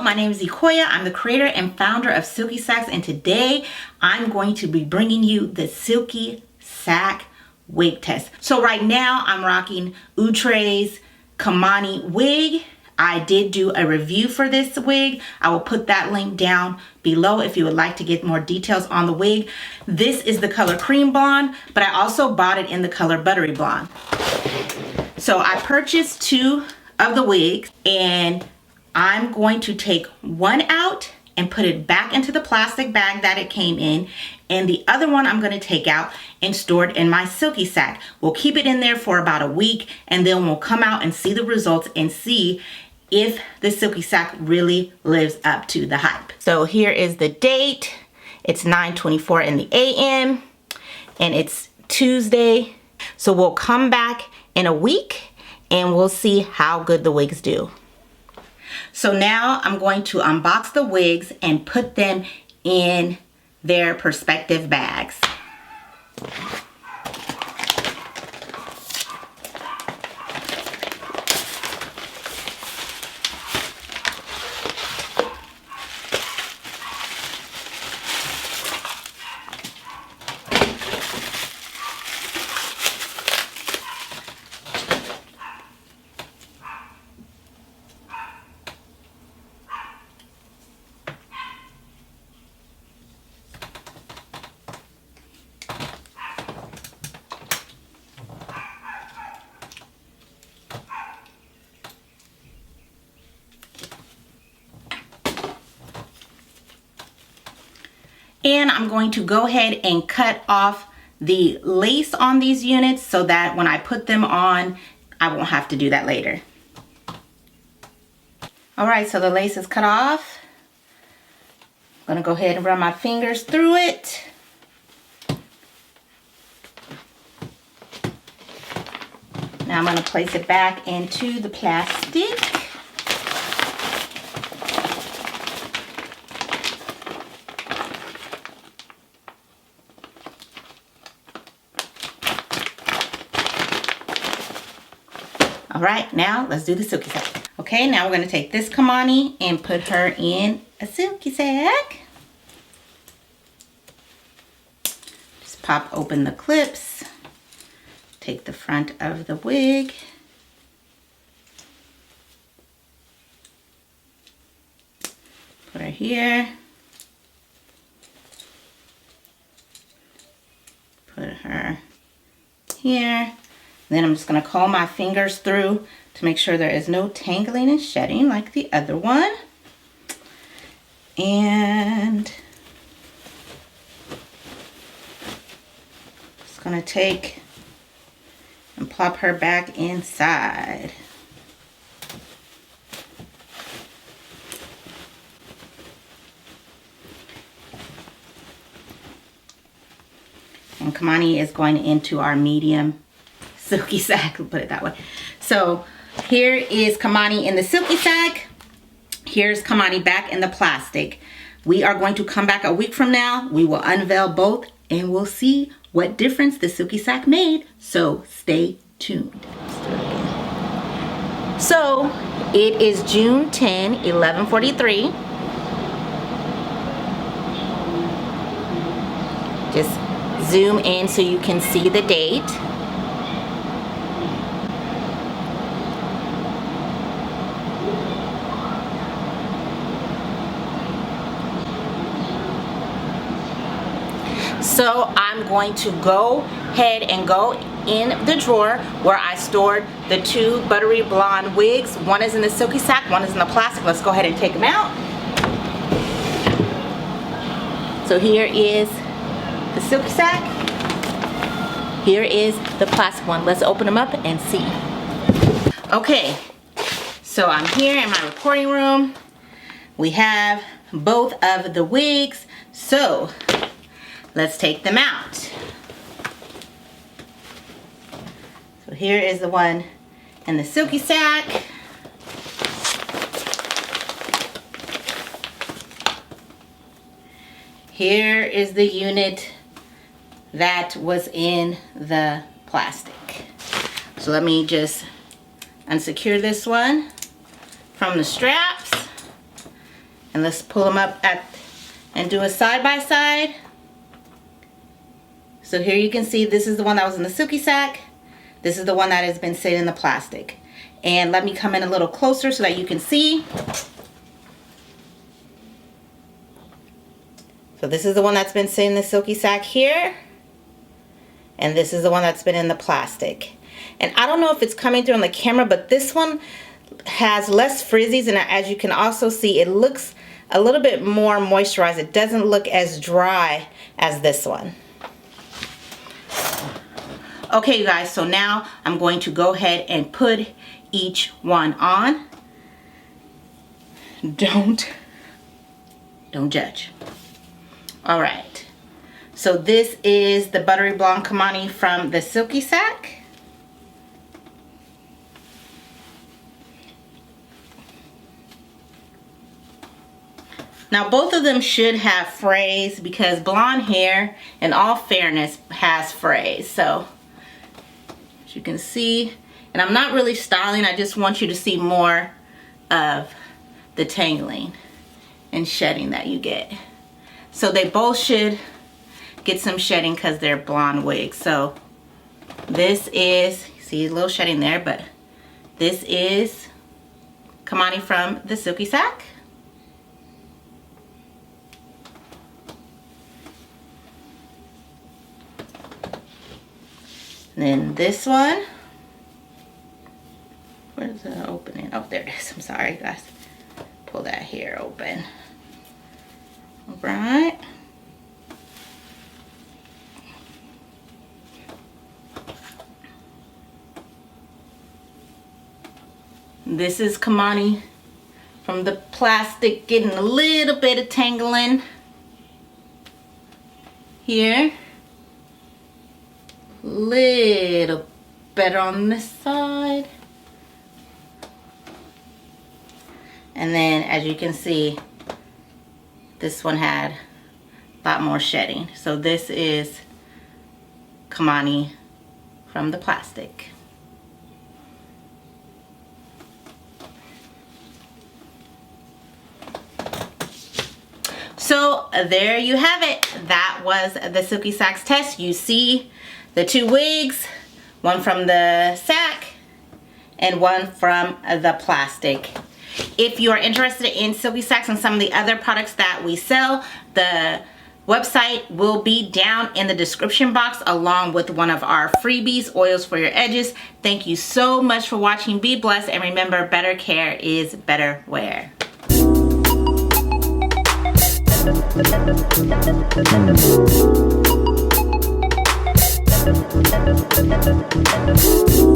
my name is Ikoya. I'm the creator and founder of Silky Saks, and today I'm going to be bringing you the Silky Sak wig test. So right now I'm rocking Outre's Kamani wig. I did do a review for this wig. I will put that link down below if you would like to get more details on the wig. This is the color cream blonde, but I also bought it in the color buttery blonde. So I purchased 2 of the wigs, and I'm going to take one out and put it back into the plastic bag that it came in, and the other one I'm going to take out and store it in my Silky Sak. We'll keep it in there for about a week, and then we'll come out and see the results and see if the Silky Sak really lives up to the hype. So here is the date. It's 9:24 in the AM, and it's Tuesday. So we'll come back in a week and we'll see how good the wigs do. So now I'm going to unbox the wigs and put them in their perspective bags. And I'm going to go ahead and cut off the lace on these units so that when I put them on, I won't have to do that later. All right, so the lace is cut off. I'm gonna go ahead and run my fingers through it. Now I'm gonna place it back into the plastic. All right, now let's do the Silky Sak. Okay, now we're gonna take this Kamani and put her in a Silky Sak. Just pop open the clips. Take the front of the wig. Put her here. Put her here. Then I'm just going to comb my fingers through to make sure there is no tangling and shedding like the other one. And just going to take and plop her back inside. And Kamani is going into our medium Silky Sak, we'll put it that way. So here is Kamani in the Silky Sak. Here's Kamani back in the plastic. We are going to come back a week from now. We will unveil both and we'll see what difference the Silky Sak made. So stay tuned. So it is June 10, 11:43. Just zoom in so you can see the date. So I'm going to go ahead and go in the drawer where I stored the 2 buttery blonde wigs. One is in the Silky Sak, one is in the plastic. Let's go ahead and take them out. So here is the Silky Sak. Here is the plastic one. Let's open them up and see. Okay, so I'm here in my recording room. We have both of the wigs. So let's take them out. So here is the one in the Silky Sak. Here is the unit that was in the plastic. So let me just unsecure this one from the straps. And let's pull them up and do a side by side. So here you can see this is the one that was in the Silky Sak. This is the one that has been sitting in the plastic. And let me come in a little closer so that you can see. So this is the one that's been sitting in the Silky Sak here. And this is the one that's been in the plastic. And I don't know if it's coming through on the camera, but this one has less frizzies, and as you can also see, it looks a little bit more moisturized. It doesn't look as dry as this one. Okay, you guys, so now I'm going to go ahead and put each one on. Don't judge. All right, so this is the Buttery Blonde Kamani from the Silky Sak. Now both of them should have frays because blonde hair, in all fairness, has frays. So as you can see, and I'm not really styling, I just want you to see more of the tangling and shedding that you get. So they both should get some shedding because they're blonde wigs. So this is, see a little shedding there, but this is Kamani from the Silky Sak. Then this one, where's the opening? Oh, there it is. I'm sorry, guys. Pull that hair open. All right. This is Kamani from the plastic, getting a little bit of tangling here. Little better on this side. And then as you can see, this one had a lot more shedding. So this is Kamani from the plastic. So there you have it. That was the Silky Sak's test. You see the two wigs, one from the Sak and one from the plastic. If you are interested in Silky Saks and some of the other products that we sell, the website will be down in the description box along with one of our freebies, oils for your edges. Thank you so much for watching. Be blessed, and remember, better care is better wear. Thank you.